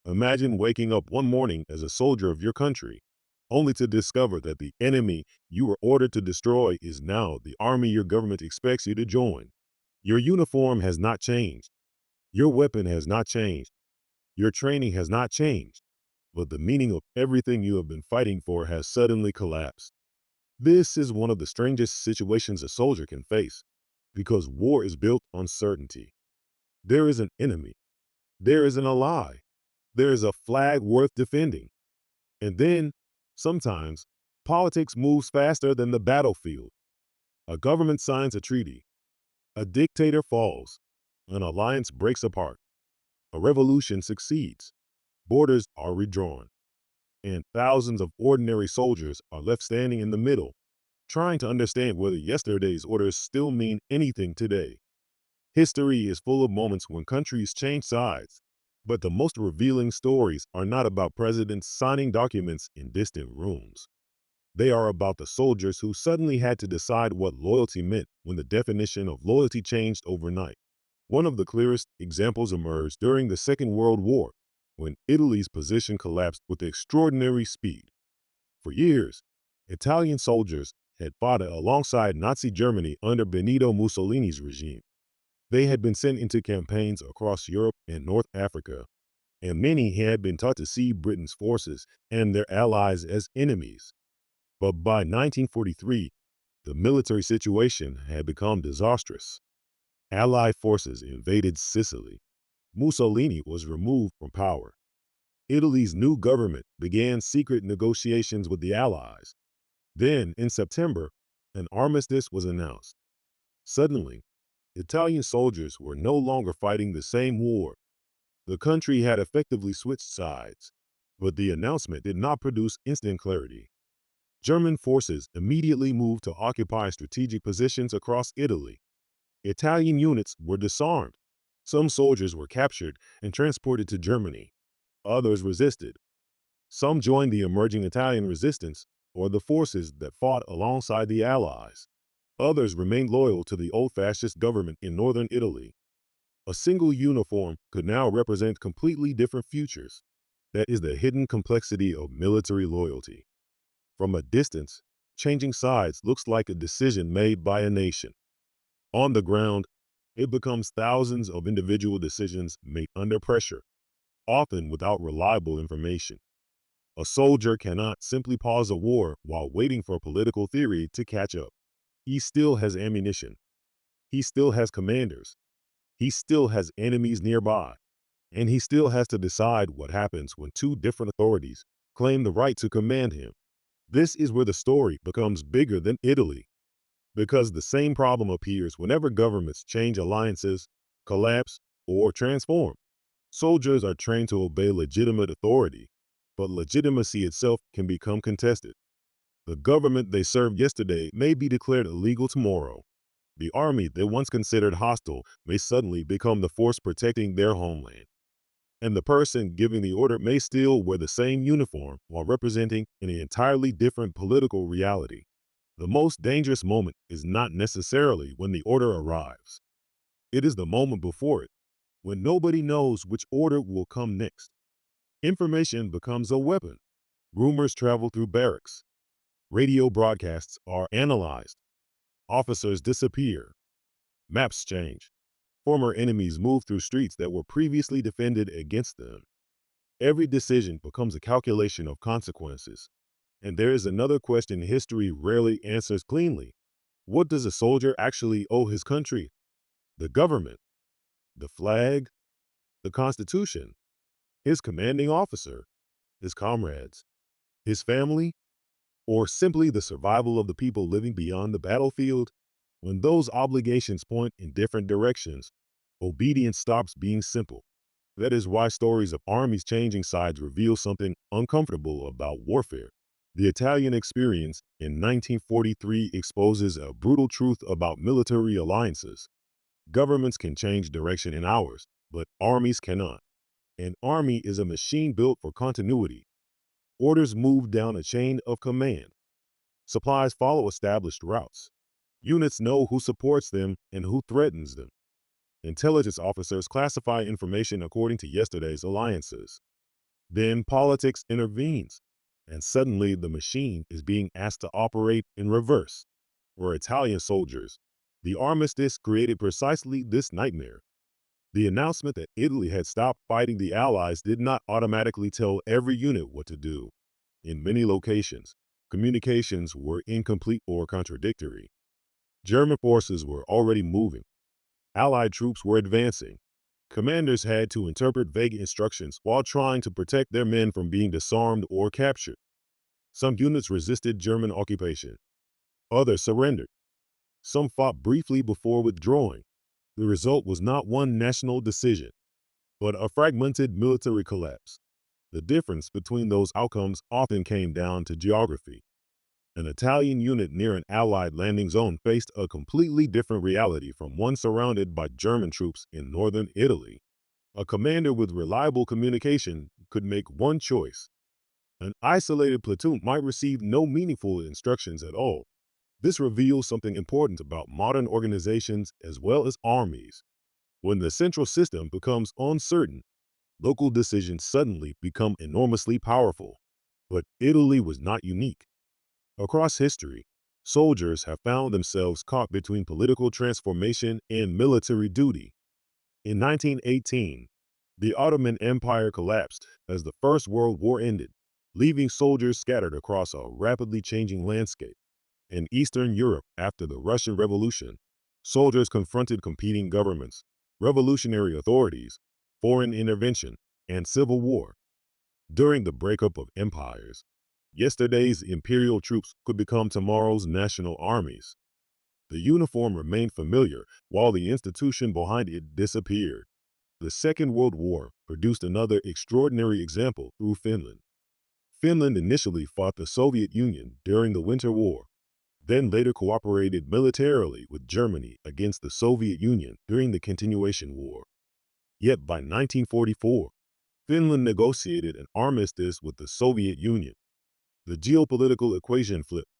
Imagine waking up one morning as a soldier of your country, only to discover that the enemy you were ordered to destroy is now the army your government expects you to join. Your uniform has not changed. Your weapon has not changed. Your training has not changed. But the meaning of everything you have been fighting for has suddenly collapsed. This is one of the strangest situations a soldier can face, because war is built on certainty. There is an enemy. There is an ally. There is a flag worth defending. And then, sometimes, politics moves faster than the battlefield. A government signs a treaty. A dictator falls. An alliance breaks apart. A revolution succeeds. Borders are redrawn. And thousands of ordinary soldiers are left standing in the middle, trying to understand whether yesterday's orders still mean anything today. History is full of moments when countries change sides, but the most revealing stories are not about presidents signing documents in distant rooms. They are about the soldiers who suddenly had to decide what loyalty meant when the definition of loyalty changed overnight. One of the clearest examples emerged during the Second World War, when Italy's position collapsed with extraordinary speed. For years, Italian soldiers had fought alongside Nazi Germany under Benito Mussolini's regime. They had been sent into campaigns across Europe and North Africa, and many had been taught to see Britain's forces and their allies as enemies. But by 1943, the military situation had become disastrous. Allied forces invaded Sicily. Mussolini was removed from power. Italy's new government began secret negotiations with the Allies. Then, in September, an armistice was announced. Suddenly, Italian soldiers were no longer fighting the same war. The country had effectively switched sides. But the announcement did not produce instant clarity. German forces immediately moved to occupy strategic positions across Italy. Italian units were disarmed. Some soldiers were captured and transported to Germany. Others resisted. Some joined the emerging Italian resistance, or the forces that fought alongside the Allies. Others remained loyal to the old fascist government in northern Italy. A single uniform could now represent completely different futures. That is the hidden complexity of military loyalty. From a distance, changing sides looks like a decision made by a nation. On the ground, it becomes thousands of individual decisions made under pressure, often without reliable information. A soldier cannot simply pause a war while waiting for political theory to catch up. He still has ammunition. He still has commanders. He still has enemies nearby. And he still has to decide what happens when two different authorities claim the right to command him. This is where the story becomes bigger than Italy, because the same problem appears whenever governments change alliances, collapse, or transform. Soldiers are trained to obey legitimate authority, but legitimacy itself can become contested. The government they served yesterday may be declared illegal tomorrow. The army they once considered hostile may suddenly become the force protecting their homeland. And the person giving the order may still wear the same uniform while representing an entirely different political reality. The most dangerous moment is not necessarily when the order arrives. It is the moment before it, when nobody knows which order will come next. Information becomes a weapon. Rumors travel through barracks. Radio broadcasts are analyzed. Officers disappear. Maps change. Former enemies move through streets that were previously defended against them. Every decision becomes a calculation of consequences. And there is another question history rarely answers cleanly. What does a soldier actually owe his country? The government? The flag? The Constitution? His commanding officer? His comrades? His family? Or simply the survival of the people living beyond the battlefield? When those obligations point in different directions, obedience stops being simple. That is why stories of armies changing sides reveal something uncomfortable about warfare. The Italian experience in 1943 exposes a brutal truth about military alliances. Governments can change direction in hours, but armies cannot. An army is a machine built for continuity. Orders move down a chain of command. Supplies follow established routes. Units know who supports them and who threatens them. Intelligence officers classify information according to yesterday's alliances. Then politics intervenes, and suddenly the machine is being asked to operate in reverse. For Italian soldiers, the armistice created precisely this nightmare. The announcement that Italy had stopped fighting the Allies did not automatically tell every unit what to do. In many locations, communications were incomplete or contradictory. German forces were already moving. Allied troops were advancing. Commanders had to interpret vague instructions while trying to protect their men from being disarmed or captured. Some units resisted German occupation. Others surrendered. Some fought briefly before withdrawing. The result was not one national decision, but a fragmented military collapse. The difference between those outcomes often came down to geography. An Italian unit near an Allied landing zone faced a completely different reality from one surrounded by German troops in northern Italy. A commander with reliable communication could make one choice. An isolated platoon might receive no meaningful instructions at all. This reveals something important about modern organizations as well as armies. When the central system becomes uncertain, local decisions suddenly become enormously powerful. But Italy was not unique. Across history, soldiers have found themselves caught between political transformation and military duty. In 1918, the Ottoman Empire collapsed as the First World War ended, leaving soldiers scattered across a rapidly changing landscape. In Eastern Europe, after the Russian Revolution, soldiers confronted competing governments, revolutionary authorities, foreign intervention, and civil war. During the breakup of empires, yesterday's imperial troops could become tomorrow's national armies. The uniform remained familiar while the institution behind it disappeared. The Second World War produced another extraordinary example through Finland. Finland initially fought the Soviet Union during the Winter War, then later cooperated militarily with Germany against the Soviet Union during the Continuation War. Yet by 1944, Finland negotiated an armistice with the Soviet Union. The geopolitical equation flipped.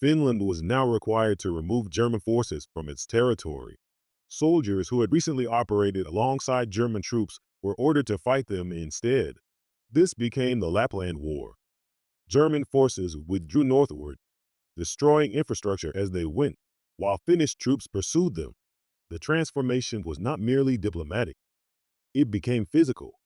Finland was now required to remove German forces from its territory. Soldiers who had recently operated alongside German troops were ordered to fight them instead. This became the Lapland War. German forces withdrew northward, destroying infrastructure as they went, while Finnish troops pursued them. The transformation was not merely diplomatic, it became physical.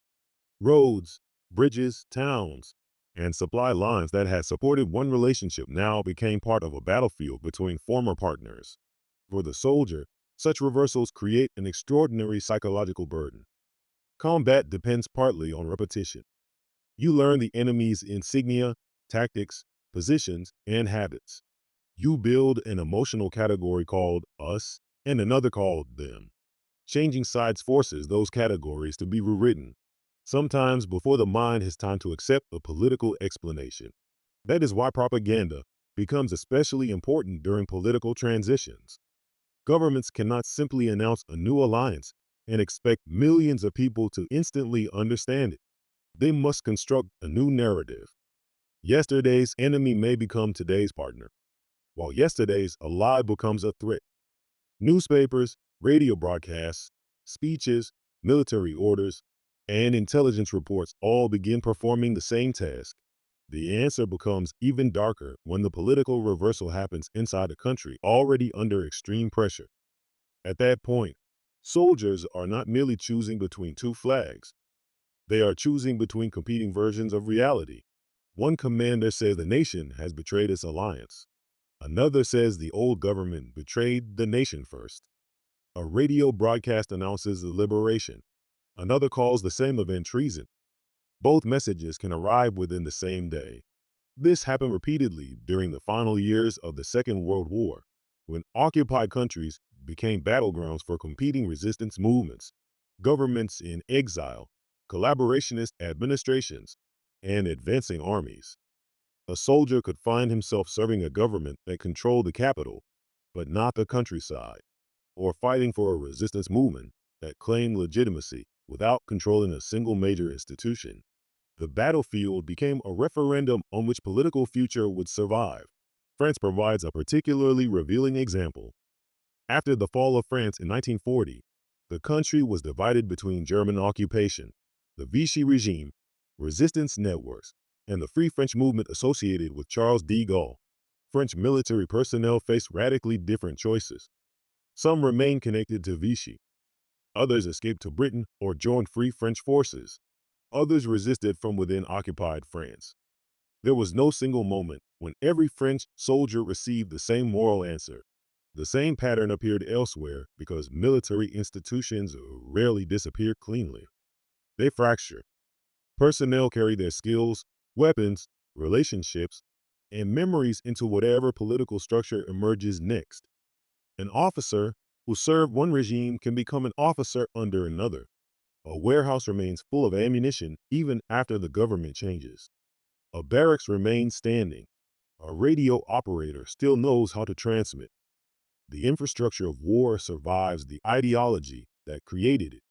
Roads, bridges, towns, and supply lines that had supported one relationship now became part of a battlefield between former partners. For the soldier, such reversals create an extraordinary psychological burden. Combat depends partly on repetition. You learn the enemy's insignia, tactics, positions, and habits. You build an emotional category called us and another called them. Changing sides forces those categories to be rewritten, sometimes before the mind has time to accept a political explanation. That is why propaganda becomes especially important during political transitions. Governments cannot simply announce a new alliance and expect millions of people to instantly understand it. They must construct a new narrative. Yesterday's enemy may become today's partner, while yesterday's ally becomes a threat. Newspapers, radio broadcasts, speeches, military orders, and intelligence reports all begin performing the same task. The answer becomes even darker when the political reversal happens inside a country already under extreme pressure. At that point, soldiers are not merely choosing between two flags. They are choosing between competing versions of reality. One commander says the nation has betrayed its alliance. Another says the old government betrayed the nation first. A radio broadcast announces the liberation. Another calls the same event treason. Both messages can arrive within the same day. This happened repeatedly during the final years of the Second World War, when occupied countries became battlegrounds for competing resistance movements, governments in exile, collaborationist administrations, and advancing armies. A soldier could find himself serving a government that controlled the capital, but not the countryside, or fighting for a resistance movement that claimed legitimacy without controlling a single major institution. The battlefield became a referendum on which political future would survive. France provides a particularly revealing example. After the fall of France in 1940, the country was divided between German occupation, the Vichy regime, resistance networks, and the Free French movement associated with Charles de Gaulle. French military personnel faced radically different choices. Some remained connected to Vichy. Others escaped to Britain or joined Free French forces. Others resisted from within occupied France. There was no single moment when every French soldier received the same moral answer. The same pattern appeared elsewhere because military institutions rarely disappear cleanly. They fracture. Personnel carry their skills, weapons, relationships, and memories into whatever political structure emerges next. An officer who served one regime can become an officer under another. A warehouse remains full of ammunition even after the government changes. A barracks remains standing. A radio operator still knows how to transmit. The infrastructure of war survives the ideology that created it.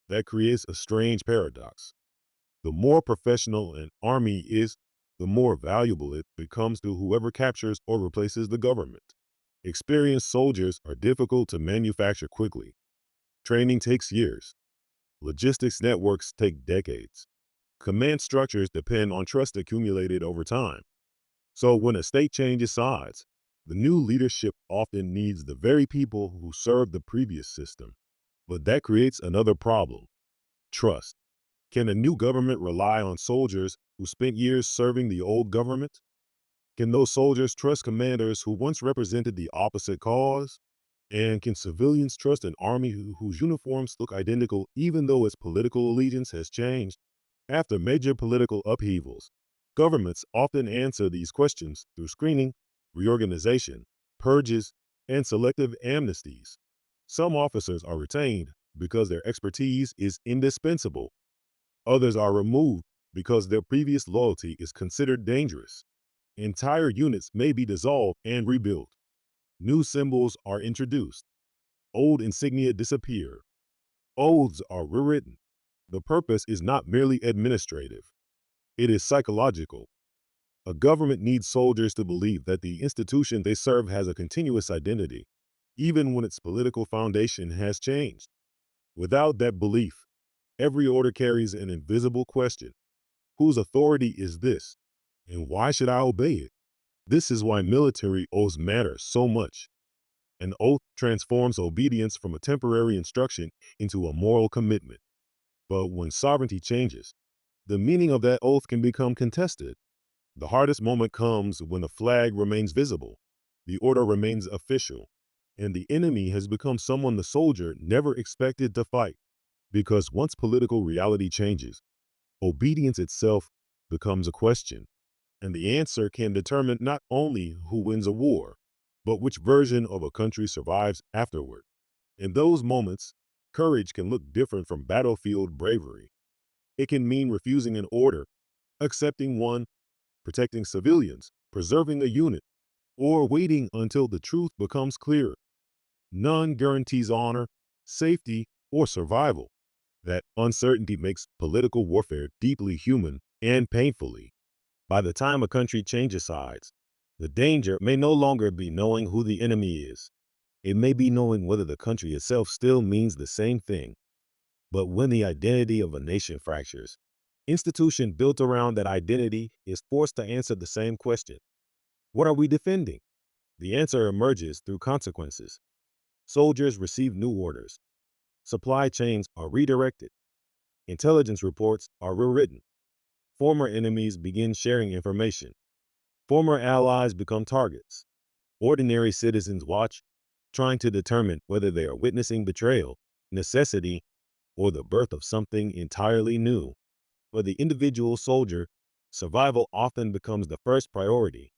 That creates a strange paradox. The more professional an army is, the more valuable it becomes to whoever captures or replaces the government. Experienced soldiers are difficult to manufacture quickly. Training takes years. Logistics networks take decades. Command structures depend on trust accumulated over time. So when a state changes sides, the new leadership often needs the very people who served the previous system. But that creates another problem: trust. Can a new government rely on soldiers who spent years serving the old government? Can those soldiers trust commanders who once represented the opposite cause? And can civilians trust an army whose uniforms look identical even though its political allegiance has changed? After major political upheavals, governments often answer these questions through screening, reorganization, purges, and selective amnesties. Some officers are retained because their expertise is indispensable. Others are removed because their previous loyalty is considered dangerous. Entire units may be dissolved and rebuilt. New symbols are introduced. Old insignia disappear. Oaths are rewritten. The purpose is not merely administrative. It is psychological. A government needs soldiers to believe that the institution they serve has a continuous identity, even when its political foundation has changed. Without that belief, every order carries an invisible question: whose authority is this? And why should I obey it? This is why military oaths matter so much. An oath transforms obedience from a temporary instruction into a moral commitment. But when sovereignty changes, the meaning of that oath can become contested. The hardest moment comes when the flag remains visible, the order remains official, and the enemy has become someone the soldier never expected to fight. Because once political reality changes, obedience itself becomes a question, and the answer can determine not only who wins a war, but which version of a country survives afterward. In those moments, courage can look different from battlefield bravery. It can mean refusing an order, accepting one, protecting civilians, preserving a unit, or waiting until the truth becomes clear. None guarantees honor, safety, or survival. That uncertainty makes political warfare deeply human and painfully. By the time a country changes sides, the danger may no longer be knowing who the enemy is. It may be knowing whether the country itself still means the same thing. But when the identity of a nation fractures, institution built around that identity is forced to answer the same question: what are we defending? The answer emerges through consequences. Soldiers receive new orders. Supply chains are redirected. Intelligence reports are rewritten. Former enemies begin sharing information. Former allies become targets. Ordinary citizens watch, trying to determine whether they are witnessing betrayal, necessity, or the birth of something entirely new. For the individual soldier, survival often becomes the first priority.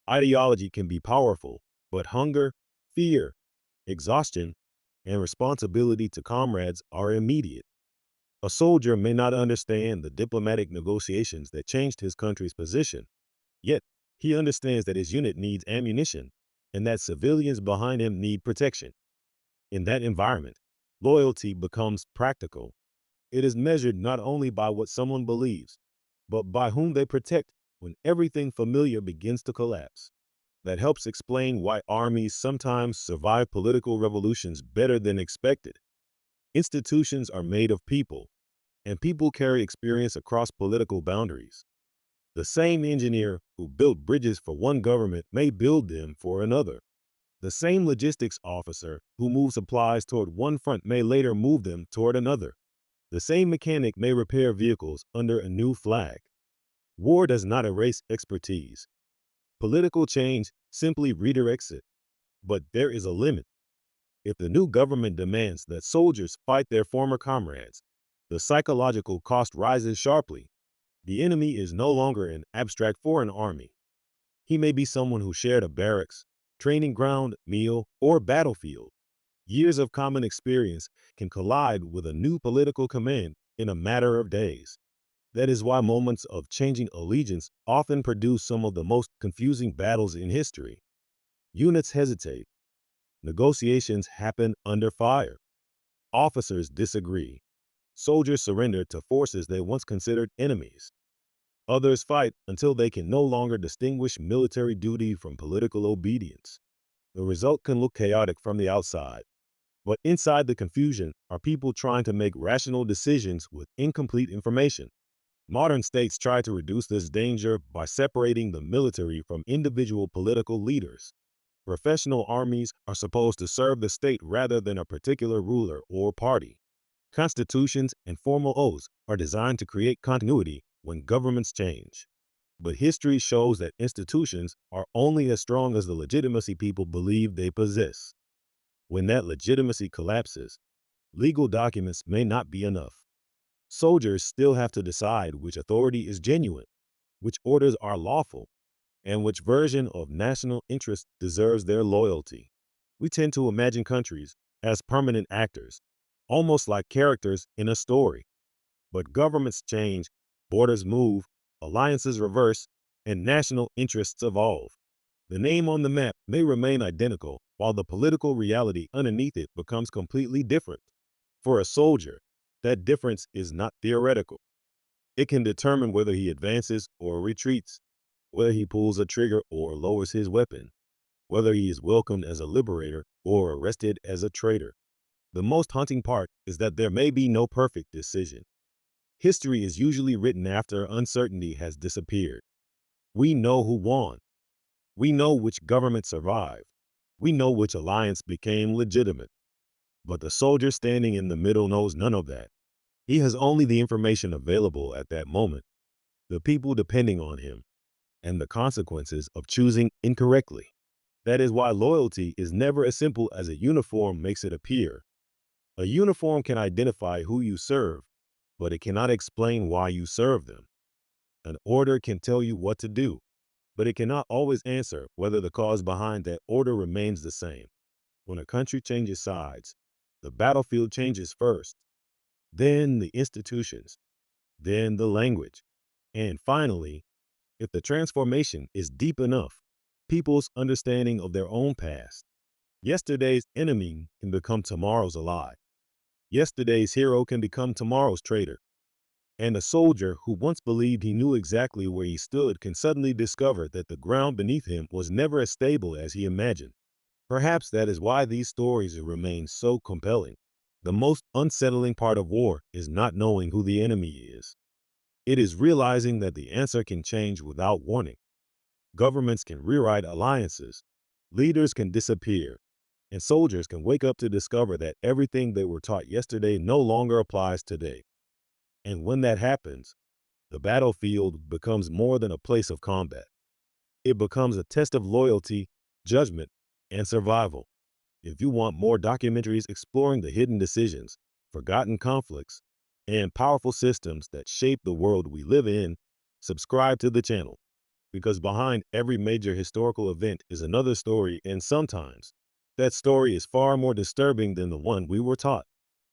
Ideology can be powerful, but hunger, fear, exhaustion, and responsibility to comrades are immediate. A soldier may not understand the diplomatic negotiations that changed his country's position, yet he understands that his unit needs ammunition and that civilians behind him need protection. In that environment, loyalty becomes practical. It is measured not only by what someone believes, but by whom they protect when everything familiar begins to collapse. That helps explain why armies sometimes survive political revolutions better than expected. Institutions are made of people, and people carry experience across political boundaries. The same engineer who built bridges for one government may build them for another. The same logistics officer who moved supplies toward one front may later move them toward another. The same mechanic may repair vehicles under a new flag. War does not erase expertise. Political change simply redirects it. But there is a limit. If the new government demands that soldiers fight their former comrades, the psychological cost rises sharply. The enemy is no longer an abstract foreign army. He may be someone who shared a barracks, training ground, meal, or battlefield. Years of common experience can collide with a new political command in a matter of days. That is why moments of changing allegiance often produce some of the most confusing battles in history. Units hesitate. Negotiations happen under fire. Officers disagree. Soldiers surrender to forces they once considered enemies. Others fight until they can no longer distinguish military duty from political obedience. The result can look chaotic from the outside, but inside the confusion are people trying to make rational decisions with incomplete information. Modern states try to reduce this danger by separating the military from individual political leaders. Professional armies are supposed to serve the state rather than a particular ruler or party. Constitutions and formal oaths are designed to create continuity when governments change. But history shows that institutions are only as strong as the legitimacy people believe they possess. When that legitimacy collapses, legal documents may not be enough. Soldiers still have to decide which authority is genuine, which orders are lawful, and which version of national interest deserves their loyalty. We tend to imagine countries as permanent actors, almost like characters in a story. But governments change, borders move, alliances reverse, and national interests evolve. The name on the map may remain identical, while the political reality underneath it becomes completely different. For a soldier, that difference is not theoretical. It can determine whether he advances or retreats, whether he pulls a trigger or lowers his weapon, whether he is welcomed as a liberator or arrested as a traitor. The most haunting part is that there may be no perfect decision. History is usually written after uncertainty has disappeared. We know who won. We know which government survived. We know which alliance became legitimate. But the soldier standing in the middle knows none of that. He has only the information available at that moment, the people depending on him, and the consequences of choosing incorrectly. That is why loyalty is never as simple as a uniform makes it appear. A uniform can identify who you serve, but it cannot explain why you serve them. An order can tell you what to do, but it cannot always answer whether the cause behind that order remains the same. When a country changes sides, the battlefield changes first, then the institutions, then the language, and finally, if the transformation is deep enough, people's understanding of their own past. Yesterday's enemy can become tomorrow's ally. Yesterday's hero can become tomorrow's traitor. And a soldier who once believed he knew exactly where he stood can suddenly discover that the ground beneath him was never as stable as he imagined. Perhaps that is why these stories remain so compelling. The most unsettling part of war is not knowing who the enemy is. It is realizing that the answer can change without warning. Governments can rewrite alliances, leaders can disappear, and soldiers can wake up to discover that everything they were taught yesterday no longer applies today. And when that happens, the battlefield becomes more than a place of combat. It becomes a test of loyalty, judgment, and survival. If you want more documentaries exploring the hidden decisions, forgotten conflicts, and powerful systems that shape the world we live in, subscribe to the channel. Because behind every major historical event is another story, and sometimes that story is far more disturbing than the one we were taught.